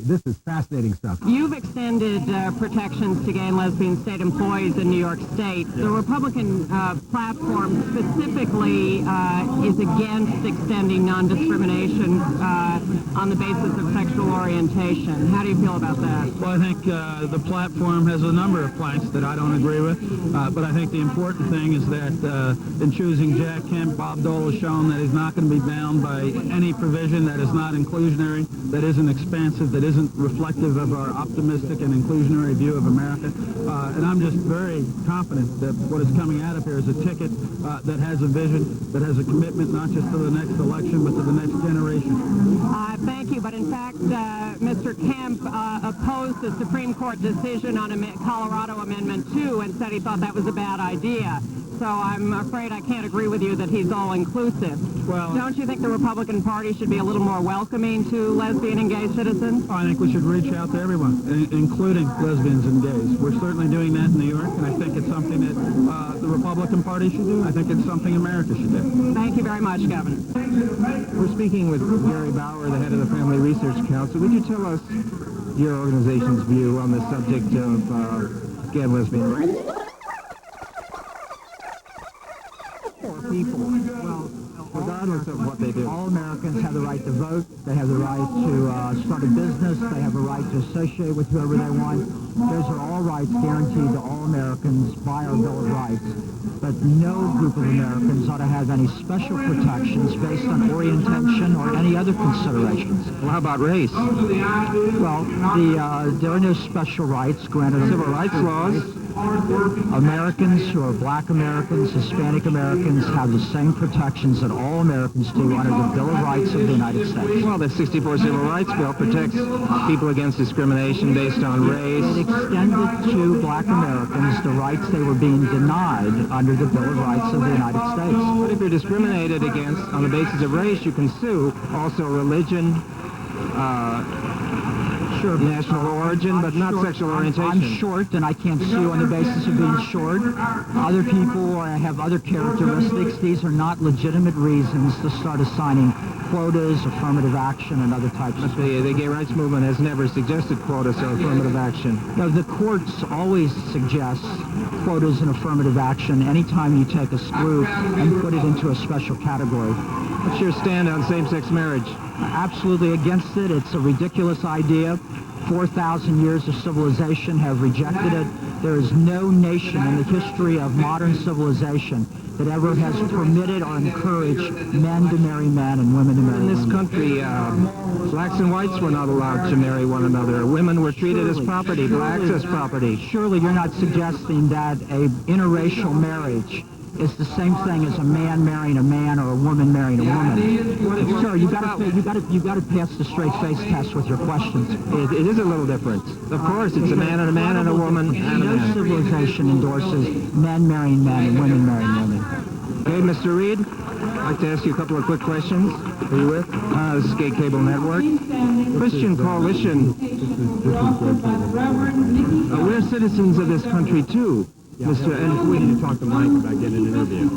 This is fascinating stuff. You've extended protections to gay and lesbian state employees in New York State. The Republican platform specifically is against extending non-discrimination on the basis of sexual orientation. How do you feel about that? Well, I think the platform has a number of planks that I don't agree with, but I think the important thing is that in choosing Jack Kemp, Bob Dole has shown that he's not going to be bound by any provision that is not inclusionary, that isn't expansive, that isn't reflective of our optimistic and inclusionary view of America. And I'm just very confident that what is coming out of here is a ticket that has a vision, that has a commitment not just to the next election, but to the next generation. Thank you, but in fact, Mr. Kemp opposed the Supreme Court decision on Colorado Amendment 2 and said he thought that was a bad idea. So I'm afraid I can't agree with you that he's all-inclusive. Well, don't you think the Republican Party should be a little more welcoming to lesbian and gay citizens? I think we should reach out to everyone, including lesbians and gays. We're certainly doing that in New York, and I think it's something that the Republican Party should do. I think it's something America should do. Thank you very much, Governor. We're speaking with Gary Bauer, the head of the Family Research Council. Would you tell us your organization's view on the subject of gay and lesbian rights? People. Well, regardless of what they do. All Americans have the right to vote. They have the right to start a business. They have a right to associate with whoever they want. Those are all rights guaranteed to all Americans by our Bill of Rights. But no group of Americans ought to have any special protections based on orientation or any other considerations. Well, how about race? Well, there are no special rights granted under Civil rights laws. Americans who are black Americans, Hispanic Americans have the same protections that all Americans do under the Bill of Rights of the United States. Well, the 64 Civil Rights Bill protects people against discrimination based on race. It extended to black Americans the rights they were being denied under the Bill of Rights of the United States. But if you're discriminated against on the basis of race, you can sue. Also religion, Sure, national origin, but not sexual orientation. I'm short, and I can't sue on the basis of being short. Other people have other characteristics. These are not legitimate reasons to start assigning quotas, affirmative action, and other types of... But the gay rights movement has never suggested quotas or affirmative action. No, the courts always suggest quotas and affirmative action anytime you take a group and put it into a special category. What's your stand on same-sex marriage? Absolutely against it. It's a ridiculous idea. 4,000 years of civilization have rejected it. There is no nation in the history of modern civilization that ever has permitted or encouraged men to marry men and women to marry women. In this country, blacks and whites were not allowed to marry one another. Women were treated as property, blacks as property. Surely you're not suggesting that a interracial marriage is the same thing as a man marrying a man or a woman marrying a woman. Sir, you got to pass the straight face test with your questions. It is a little different. Of course, it's a man and a woman and a no man. civilization endorses men marrying men and women marrying women. Okay, Mr. Reed, I'd like to ask you a couple of quick questions. Are you with? This is Gay Cable Network. Christian Coalition. We're citizens of this country, too. Mr. And we need to talk to Mike about getting an interview.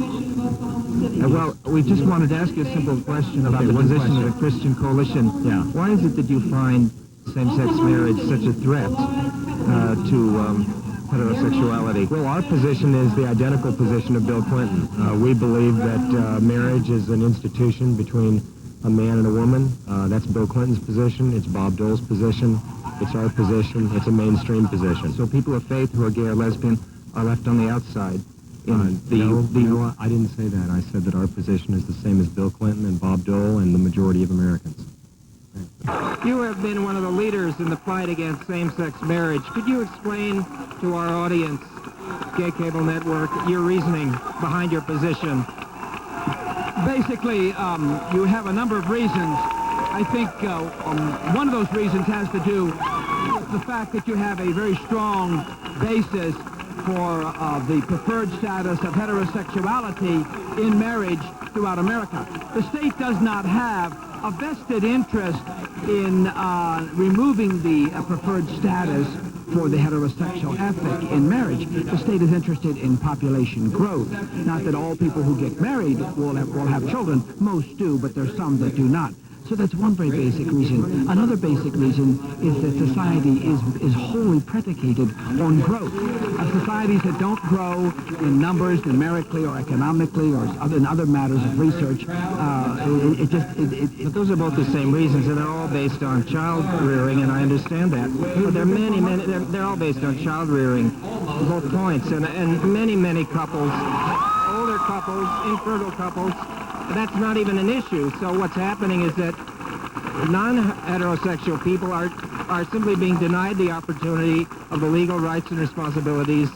Well, we just wanted to ask you a simple question about the position of the Christian Coalition. Yeah. Why is it that you find same-sex marriage such a threat to heterosexuality? Well, our position is the identical position of Bill Clinton. We believe that marriage is an institution between a man and a woman. That's Bill Clinton's position. It's Bob Dole's position. It's our position. It's a mainstream position. So people of faith who are gay or lesbian are left on the outside. No, I didn't say that. I said that our position is the same as Bill Clinton and Bob Dole and the majority of Americans. You have been one of the leaders in the fight against same-sex marriage. Could you explain to our audience, Gay Cable Network, your reasoning behind your position? Basically, you have a number of reasons. I think one of those reasons has to do with the fact that you have a very strong basis for the preferred status of heterosexuality in marriage throughout America. The state does not have a vested interest in removing the preferred status for the heterosexual ethic in marriage. The state is interested in population growth. Not that all people who get married will have children. Most do, but there's some that do not. So that's one very basic reason. Another basic reason is that society is wholly predicated on growth. Societies that don't grow in numbers, numerically or economically, or in other matters of research, But those are both the same reasons, and they're all based on child rearing, and I understand that. But there are they're all based on child rearing, both points, and many couples, older couples, infertile couples, that's not even an issue. So what's happening is that non-heterosexual people are simply being denied the opportunity of the legal rights and responsibilities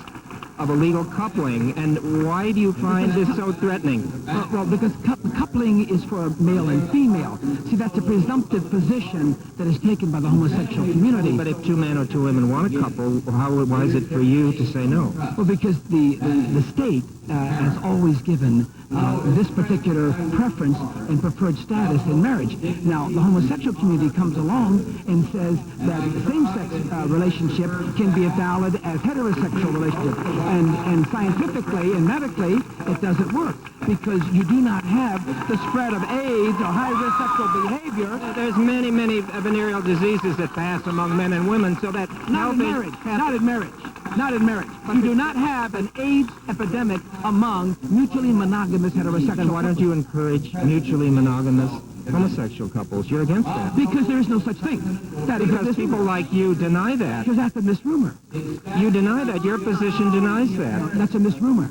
of a legal coupling. And why do you find this so threatening? Well, because coupling is for male and female. See, that's a presumptive position that is taken by the homosexual community. But if two men or two women want a couple, why is it for you to say no? Well, because the state has always given this particular preference and preferred status in marriage. Now, the homosexual community comes along and says that the same-sex relationship can be as valid as heterosexual relationship. And scientifically and medically, it doesn't work because you do not have the spread of AIDS or high-risk sexual behavior. There's many venereal diseases that pass among men and women, so that Not in marriage. You do not have an AIDS epidemic among mutually monogamous heterosexual Then why don't you encourage mutually monogamous homosexual couples? You're against that. Because there is no such thing. Because people like you deny that. Because that's a misrumor. You deny that. Your position denies that. That's a misrumor.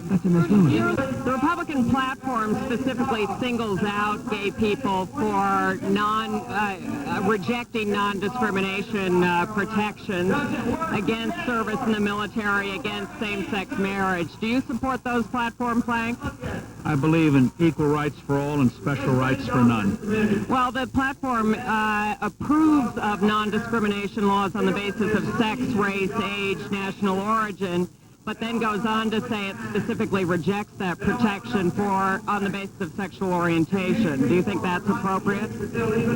That's a misrumor. The Republican platform specifically singles out gay people for rejecting non-discrimination protections against service in the military, against same-sex marriage. Do you support those platform planks? I believe in equal rights for all and special rights for none. Well, the platform approves of non-discrimination laws on the basis of sex, race, age, national origin, but then goes on to say it specifically rejects that protection on the basis of sexual orientation. Do you think that's appropriate?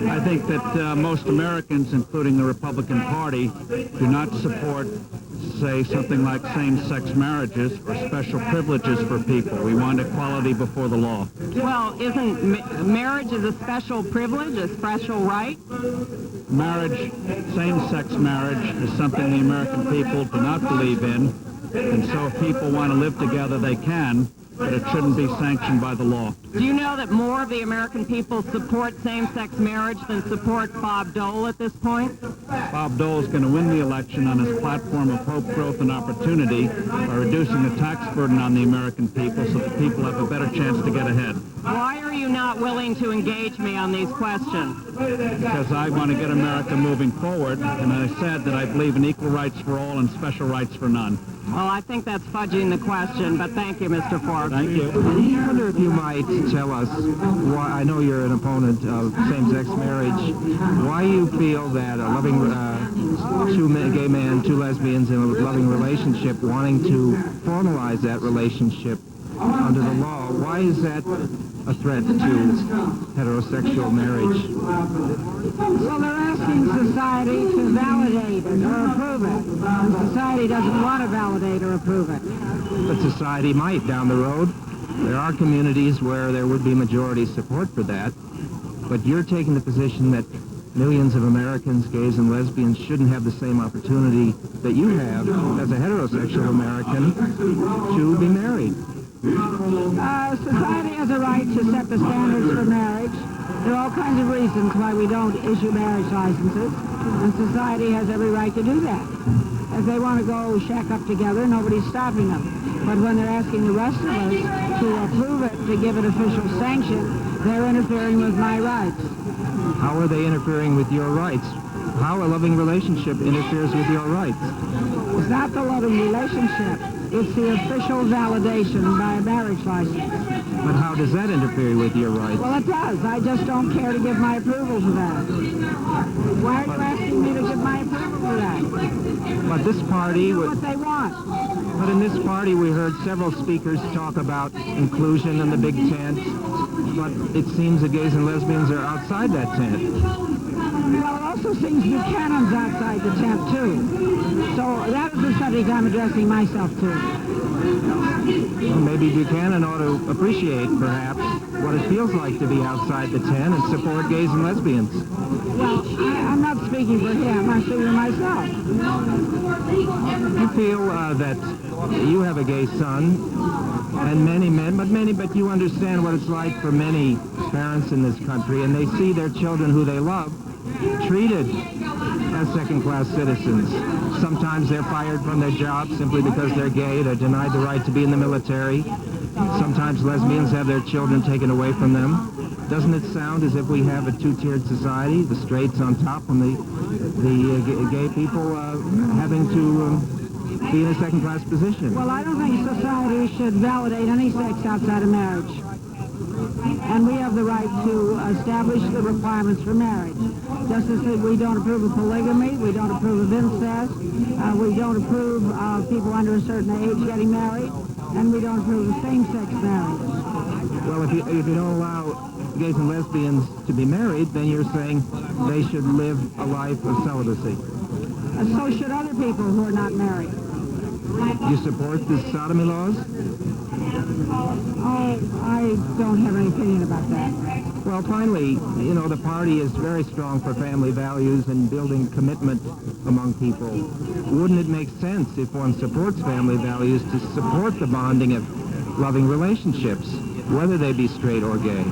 I think that most Americans, including the Republican Party, do not support, say, something like same-sex marriages or special privileges for people. We want equality before the law. Well, isn't marriage is a special privilege, a special right? Marriage, same-sex marriage, is something the American people do not believe in. And so if people want to live together, they can, but it shouldn't be sanctioned by the law. Do you know that more of the American people support same-sex marriage than support Bob Dole at this point? Bob Dole is going to win the election on his platform of hope, growth, and opportunity by reducing the tax burden on the American people so that people have a better chance to get ahead. Why are you not willing to engage me on these questions? Because I want to get America moving forward, and I said that I believe in equal rights for all and special rights for none. Well, I think that's fudging the question, but thank you, Mr. Forbes. Thank you. I wonder if you might tell us why, I know you're an opponent of same-sex marriage, why you feel that a loving, gay man, two lesbians in a loving relationship, wanting to formalize that relationship under the law, why is that a threat to heterosexual marriage? Well, they're asking society to validate it or approve it. And society doesn't want to validate or approve it. But society might down the road. There are communities where there would be majority support for that. But you're taking the position that millions of Americans, gays and lesbians, shouldn't have the same opportunity that you have as a heterosexual American to be married. Society has a right to set the standards for marriage. There are all kinds of reasons why we don't issue marriage licenses, and society has every right to do that. If they want to go shack up together, nobody's stopping them. But when they're asking the rest of us to approve it, to give it official sanction, they're interfering with my rights. How are they interfering with your rights? How a loving relationship interferes with your rights? It's not the loving relationship. It's the official validation by a marriage license. But how does that interfere with your rights? Well, it does. I just don't care to give my approval to that. Why are you asking me to give my approval to that? But this party Do would... what they want. But in this party, we heard several speakers talk about inclusion in the big tent, but it seems that gays and lesbians are outside that tent. Well, it also seems Buchanan's outside the tent, too. So that is the subject I'm addressing myself to. Well, maybe Buchanan ought to appreciate, perhaps, what it feels like to be outside the 10 and support gays and lesbians. Well, I'm not speaking for him. I'm speaking for myself. You feel that you have a gay son, and many men, but you understand what it's like for many parents in this country, and they see their children who they love treated as second-class citizens. Sometimes they're fired from their jobs simply because they're gay. They're denied the right to be in the military. Sometimes lesbians have their children taken away from them. Doesn't it sound as if we have a two-tiered society, the straights on top and the gay people having to be in a second-class position? Well, I don't think society should validate any sex outside of marriage. And we have the right to establish the requirements for marriage. Just as we don't approve of polygamy, we don't approve of incest, we don't approve of people under a certain age getting married, and we don't approve of same-sex marriage. Well, if you don't allow gays and lesbians to be married, then you're saying they should live a life of celibacy. So should other people who are not married. You support the sodomy laws? Oh, I don't have any opinion about that. Well, finally, you know, the party is very strong for family values and building commitment among people. Wouldn't it make sense, if one supports family values, to support the bonding of loving relationships, whether they be straight or gay?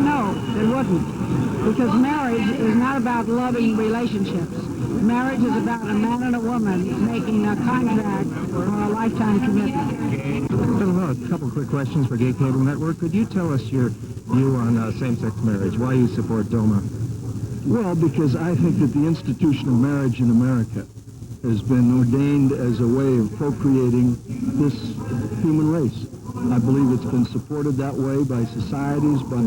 No, it wouldn't. Because marriage is not about loving relationships. Marriage is about a man and a woman making a contract for a lifetime commitment. A couple of quick questions for Gay Cable Network. Could you tell us your view on same-sex marriage, why you support DOMA? Well, because I think that the institution of marriage in America has been ordained as a way of procreating this human race. I believe it's been supported that way by societies, by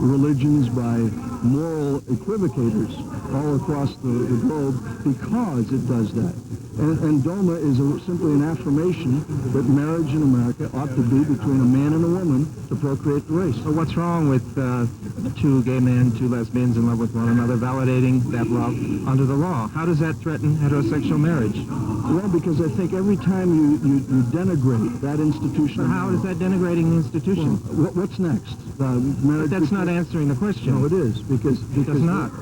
religions, by moral equivocators all across the globe because it does that. And DOMA is simply an affirmation that marriage in America ought to be between a man and a woman to procreate the race. So what's wrong with two gay men, two lesbians in love with one another, validating that love under the law? How does that threaten heterosexual marriage? Well, because I think every time you denigrate that institution... So how is that denigrating the institution? Well, what's next? But that's not answering the question. No, it is, because It does not.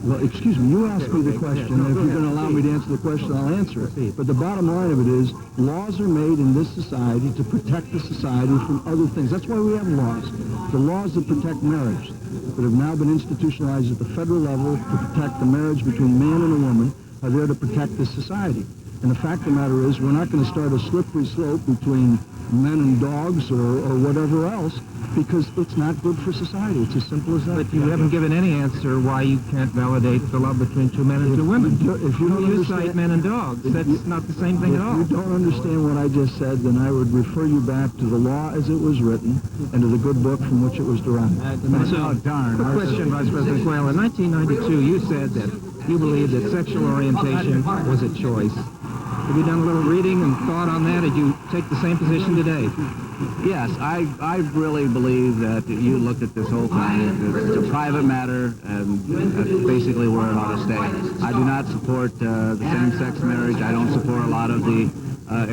Well, excuse me, you asked me the question, and if you're going to allow me to answer the question, I'll answer it. But the bottom line of it is, laws are made in this society to protect the society from other things. That's why we have laws. The laws that protect marriage, that have now been institutionalized at the federal level to protect the marriage between man and a woman, are there to protect this society. And the fact of the matter is, we're not going to start a slippery slope between men and dogs or whatever else, because it's not good for society. It's as simple as that. But you haven't given any answer why you can't validate the love between two men and two women. If you don't You understand, cite men and dogs. That's not the same thing at all. If you don't understand what I just said, then I would refer you back to the law as it was written and to the good book from which it was derived. Quick question, Vice President Quayle. In 1992, you said that you believed that sexual orientation was a choice. Have you done a little reading and thought on that? Did you take the same position today? Yes, I really believe that you looked at this whole thing. It's a private matter, and that's basically where it ought to stay. I do not support the same-sex marriage. I don't support a lot of the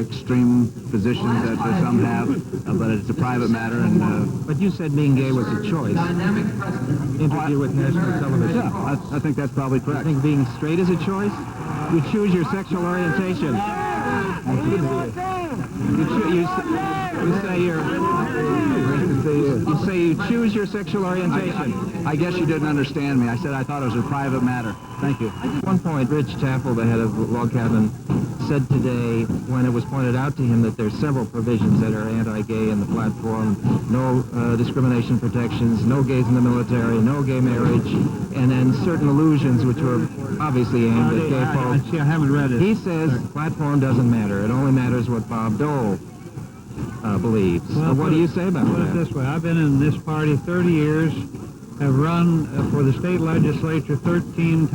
extreme positions that some have, but it's a private matter. And But you said being gay was a choice. Interview with national television. yeah, I think that's probably You correct. think being straight is a choice? You choose your sexual orientation. You say you choose your sexual orientation. I guess you didn't understand me. I said I thought it was a private matter. Thank you. At one point, Rich Taffel, the head of Log Cabin, said today, when it was pointed out to him that there's several provisions that are anti-gay in the platform, no discrimination protections, no gays in the military, no gay marriage, and then certain allusions which were obviously aimed at gay folks. I haven't read it. He says platform doesn't matter. It only matters what Bob Dole believes. Well, So what do you say about Put it that? this way, I've been in this party 30 years, have run for the state legislature 13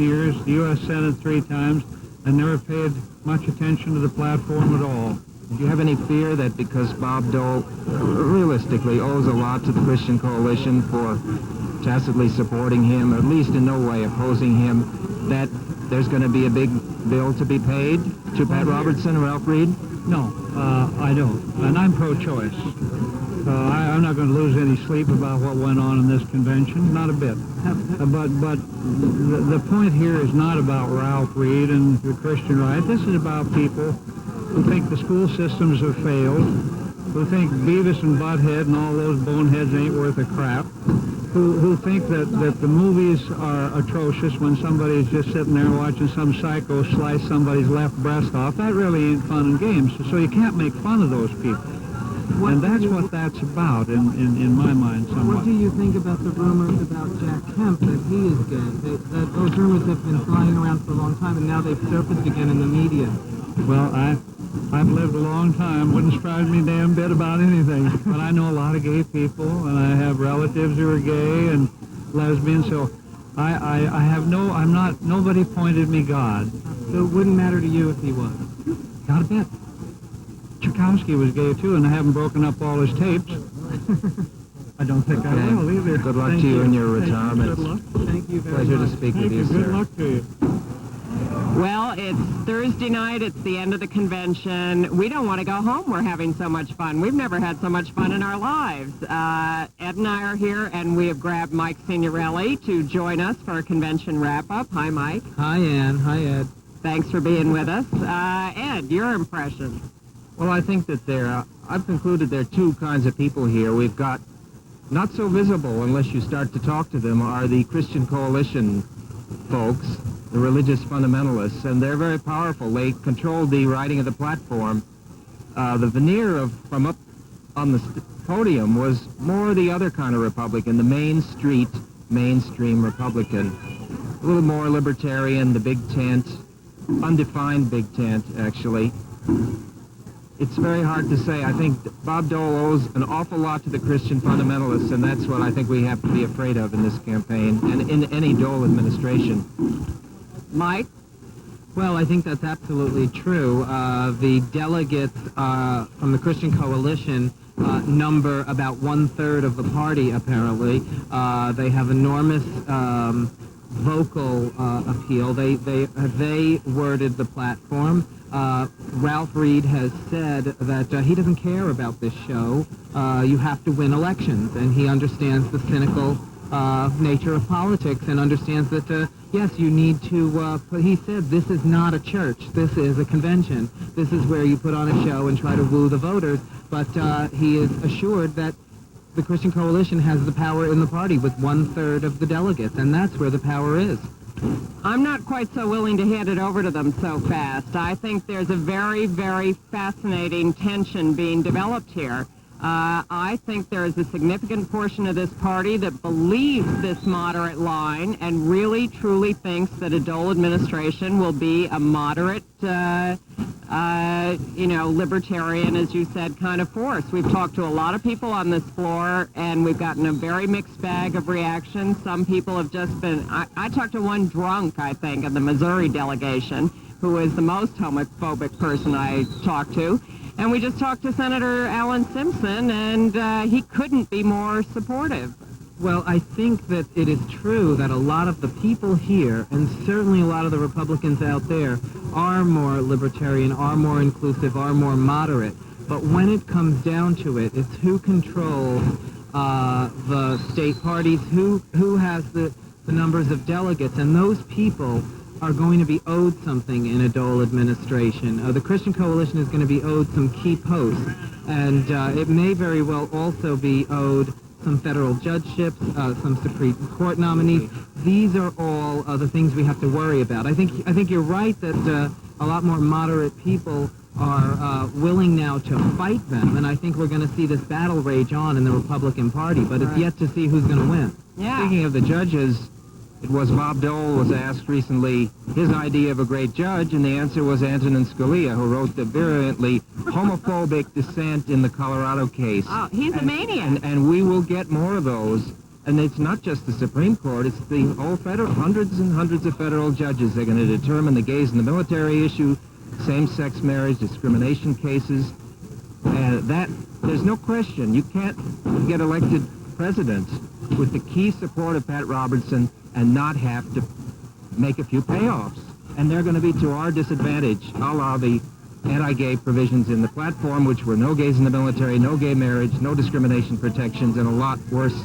years, the U.S. Senate 3 times, and never paid much attention to the platform at all. Do you have any fear that because Bob Dole realistically owes a lot to the Christian Coalition for tacitly supporting him, or at least in no way opposing him, that there's going to be a big bill to be paid to Pat Robertson or Ralph Reed? No, I don't. And I'm pro-choice. I'm not going to lose any sleep about what went on in this convention, not a bit. But the point here is not about Ralph Reed and the Christian right. This is about people who think the school systems have failed, who think Beavis and Butthead and all those boneheads ain't worth a crap, who think that the movies are atrocious when somebody's just sitting there watching some psycho slice somebody's left breast off. That really ain't fun and games, so you can't make fun of those people. And that's what that's about in my mind somewhat. What do you think about the rumors about Jack Kemp, that he is gay? That those rumors have been flying around for a long time, and now they've surfaced again in the media. Well, I've lived a long time. Wouldn't surprise me a damn bit about anything. But I know a lot of gay people, and I have relatives who are gay and lesbian, so I have nobody pointed me God. So it wouldn't matter to you if he was? Not a bit. Tchaikovsky was gay too, and I haven't broken up all his tapes. I don't think I will either. Good luck to you in your retirement. Good luck. Thank you very Pleasure much. to speak with you, Good sir. luck to you. Well, it's Thursday night. It's the end of the convention. We don't want to go home. We're having so much fun. We've never had so much fun in our lives. Ed and I are here, and we have grabbed Mike Signorelli to join us for a convention wrap-up. Hi, Mike. Hi, Ann. Hi, Ed. Thanks for being with us. Ed, your impression? Well, I think that I've concluded there are two kinds of people here. We've got, not so visible unless you start to talk to them, are the Christian Coalition folks, the religious fundamentalists, and they're very powerful. They control the writing of the platform. The veneer from up on the podium was more the other kind of Republican, the mainstream Republican. A little more libertarian, the big tent, undefined big tent, actually. It's very hard to say. I think Bob Dole owes an awful lot to the Christian fundamentalists, and that's what I think we have to be afraid of in this campaign and in any Dole administration. Mike? Well, I think that's absolutely true. The delegates from the Christian Coalition number about 1/3 of the party, apparently. They have enormous vocal appeal. They worded the platform. Ralph Reed has said that he doesn't care about this show. You have to win elections, and he understands the cynical nature of politics and understands that, yes, you need to, he said this is not a church, this is a convention. This is where you put on a show and try to woo the voters, but he is assured that the Christian Coalition has the power in the party with 1/3 of the delegates, and that's where the power is. I'm not quite so willing to hand it over to them so fast. I think there's a very, very fascinating tension being developed here. I think there is a significant portion of this party that believes this moderate line and really, truly thinks that a Dole administration will be a moderate, libertarian, as you said, kind of force. We've talked to a lot of people on this floor, and we've gotten a very mixed bag of reactions. Some people have just been... I talked to one drunk, I think, in the Missouri delegation, who is the most homophobic person I talked to. And we just talked to Senator Alan Simpson, and he couldn't be more supportive. Well, I think that it is true that a lot of the people here, and certainly a lot of the Republicans out there, are more libertarian, are more inclusive, are more moderate. But when it comes down to it, it's who controls the state parties, who has the numbers of delegates, and those people are going to be owed something in a Dole administration. The Christian Coalition is going to be owed some key posts, and it may very well also be owed some federal judgeships, some Supreme Court nominees. These are all the things we have to worry about. I think you're right that a lot more moderate people are willing now to fight them, and I think we're going to see this battle rage on in the Republican Party, but it's yet to see who's going to win. Yeah. Speaking of the judges, it was Bob Dole was asked recently his idea of a great judge, and the answer was Antonin Scalia, who wrote the virulently homophobic dissent in the Colorado case. Oh, he's a maniac. And we will get more of those. And it's not just the Supreme Court, it's the whole federal, hundreds and hundreds of federal judges. They're going to determine the gays in the military issue, same-sex marriage, discrimination cases. And that, there's no question, you can't get elected president with the key support of Pat Robertson and not have to make a few payoffs. And they're going to be to our disadvantage, a la the anti-gay provisions in the platform, which were no gays in the military, no gay marriage, no discrimination protections, and a lot worse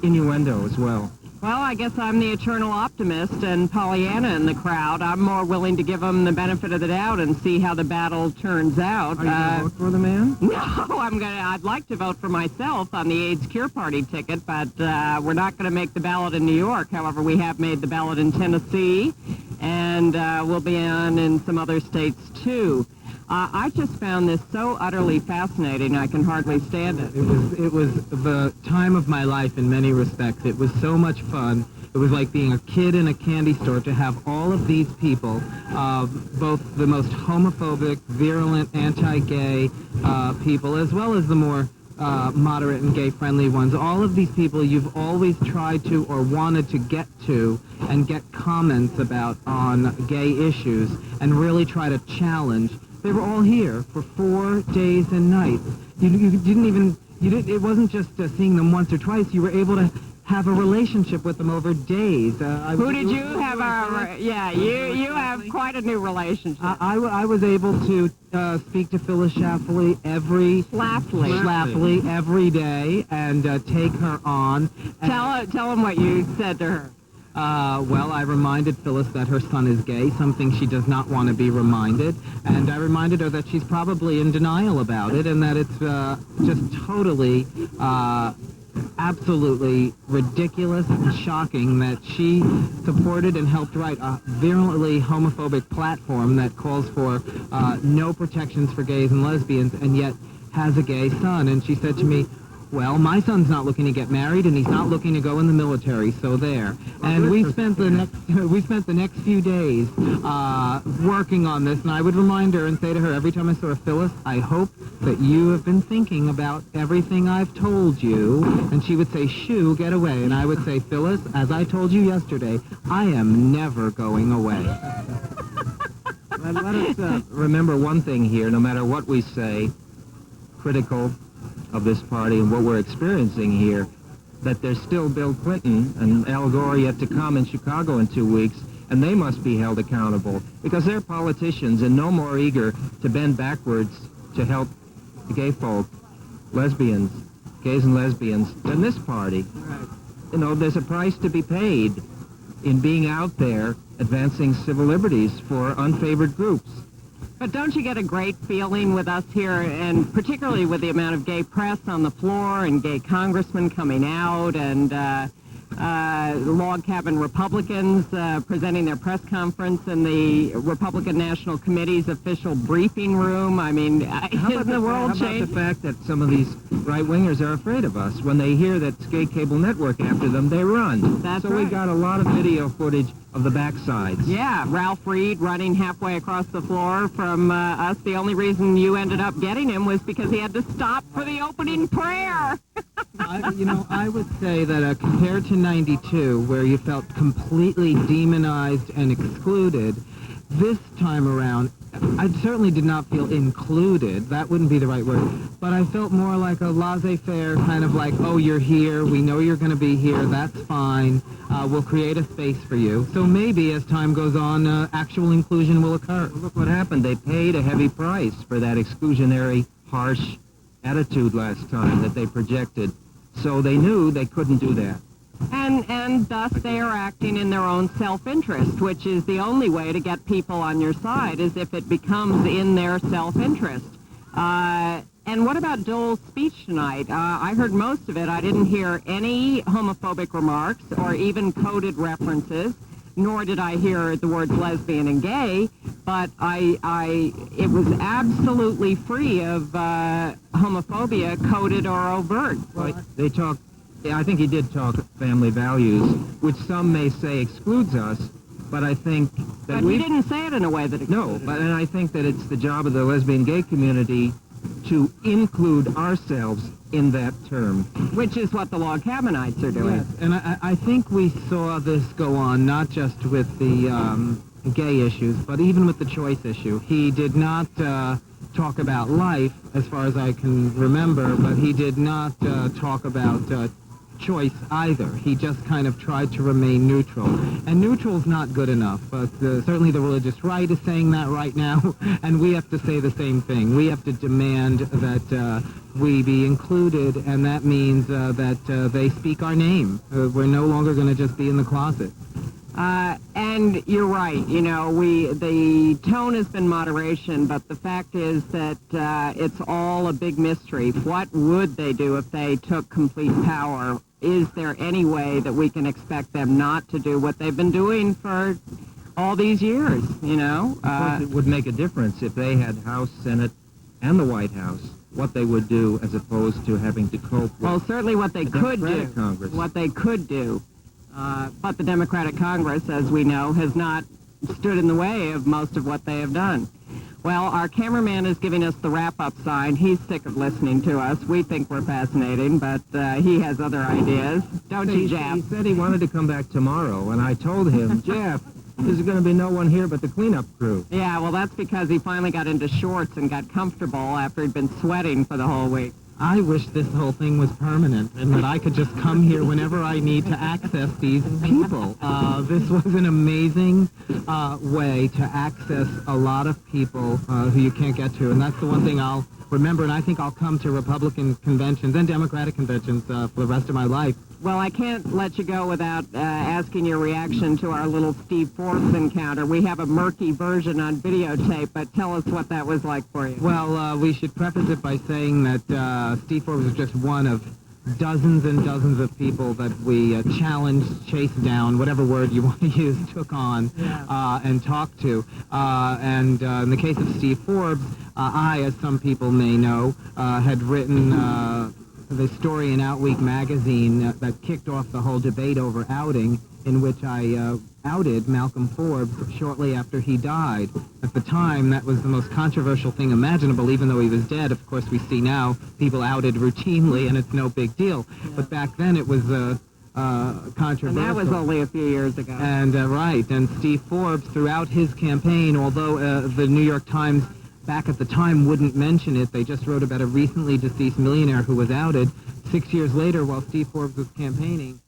innuendo as well. Well, I guess I'm the eternal optimist and Pollyanna in the crowd. I'm more willing to give them the benefit of the doubt and see how the battle turns out. Are you going to vote for the man? No, I'd like to vote for myself on the AIDS Cure Party ticket, but we're not going to make the ballot in New York. However, we have made the ballot in Tennessee, and we'll be on in some other states too. I just found this so utterly fascinating, I can hardly stand it. It was the time of my life in many respects. It was so much fun. It was like being a kid in a candy store to have all of these people, both the most homophobic, virulent, anti-gay people, as well as the more moderate and gay-friendly ones. All of these people you've always tried to or wanted to get to and get comments about on gay issues and really try to challenge. They were all here for 4 days and nights. It wasn't just seeing them once or twice. You were able to have a relationship with them over days. Who did you have you have quite a new relationship. I was able to speak to Phyllis Schlafly every day and take her on. Tell them what you said to her. Well, I reminded Phyllis that her son is gay, something she does not want to be reminded, and I reminded her that she's probably in denial about it and that it's just totally, absolutely ridiculous and shocking that she supported and helped write a virulently homophobic platform that calls for no protections for gays and lesbians and yet has a gay son. And she said to me, well, my son's not looking to get married, and he's not looking to go in the military, so there. And we spent the next few days working on this, and I would remind her and say to her every time I saw her, Phyllis, I hope that you have been thinking about everything I've told you. And she would say, shoo, get away. And I would say, Phyllis, as I told you yesterday, I am never going away. Let us remember one thing here, no matter what we say, critical of this party and what we're experiencing here, that there's still Bill Clinton and Al Gore yet to come in Chicago in 2 weeks, and they must be held accountable because they're politicians and no more eager to bend backwards to help the gay folk, lesbians, gays and lesbians, than this party. Right. You know, there's a price to be paid in being out there advancing civil liberties for unfavored groups. But don't you get a great feeling with us here, and particularly with the amount of gay press on the floor and gay congressmen coming out and log cabin Republicans presenting their press conference in the Republican National Committee's official briefing room? I mean, isn't the world changed? How about the fact that some of these right-wingers are afraid of us? When they hear that gay cable network after them, they run. That's so right. we got a lot of video footage of the backsides. Yeah, Ralph Reed running halfway across the floor from us. The only reason you ended up getting him was because he had to stop for the opening prayer. I would say that compared to 92, where you felt completely demonized and excluded, this time around, I certainly did not feel included. That wouldn't be the right word. But I felt more like a laissez-faire, kind of like, oh, you're here. We know you're going to be here. That's fine. We'll create a space for you. So maybe as time goes on, actual inclusion will occur. Look what happened. They paid a heavy price for that exclusionary, harsh attitude last time that they projected. So they knew they couldn't do that. And thus they are acting in their own self-interest, which is the only way to get people on your side, is if it becomes in their self-interest. And what about Dole's speech tonight? I heard most of it. I didn't hear any homophobic remarks or even coded references, nor did I hear the words lesbian and gay, but it was absolutely free of homophobia, coded or overt. Well, they talked. Yeah, I think he did talk family values, which some may say excludes us, but I think that But he didn't say it in a way that excluded. No, and I think that it's the job of the lesbian gay community to include ourselves in that term. Which is what the log cabinites are doing. Yes, and I think we saw this go on not just with the gay issues, but even with the choice issue. He did not talk about life, as far as I can remember, but he did not talk about choice either. He just kind of tried to remain neutral. And neutral's not good enough. But certainly the religious right is saying that right now, and we have to say the same thing. We have to demand that we be included, and that means that they speak our name. We're no longer going to just be in the closet. And you're right. You know, the tone has been moderation, but the fact is that it's all a big mystery. What would they do if they took complete power? Is there any way that we can expect them not to do what they've been doing for all these years, you know? Of course, it would make a difference if they had House, Senate, and the White House, what they would do as opposed to having to cope with... Well, certainly what they could do. Congress. What they could do. But the Democratic Congress, as we know, has not stood in the way of most of what they have done. Well, our cameraman is giving us the wrap-up sign. He's sick of listening to us. We think we're fascinating, but he has other ideas. Don't you, Jeff? He said he wanted to come back tomorrow, and I told him, Jeff, there's going to be no one here but the cleanup crew. Yeah, well, that's because he finally got into shorts and got comfortable after he'd been sweating for the whole week. I wish this whole thing was permanent and that I could just come here whenever I need to access these people. This was an amazing way to access a lot of people who you can't get to, and that's the one thing I'll remember, and I think I'll come to Republican conventions and Democratic conventions for the rest of my life. Well, I can't let you go without asking your reaction to our little Steve Forbes encounter. We have a murky version on videotape, but tell us what that was like for you. Well, we should preface it by saying that Steve Forbes was just one of dozens and dozens of people that we challenged, chased down, whatever word you want to use, took on and talked to. And in the case of Steve Forbes, I, as some people may know, had written the story in Outweek magazine that kicked off the whole debate over outing, in which I outed Malcolm Forbes shortly after he died. At the time, that was the most controversial thing imaginable, even though he was dead. Of course, we see now people outed routinely, and it's no big deal. But back then, it was controversial. And that was only a few years ago. And right, and Steve Forbes, throughout his campaign, although the New York Times back at the time wouldn't mention it, they just wrote about a recently deceased millionaire who was outed. 6 years later, while Steve Forbes was campaigning,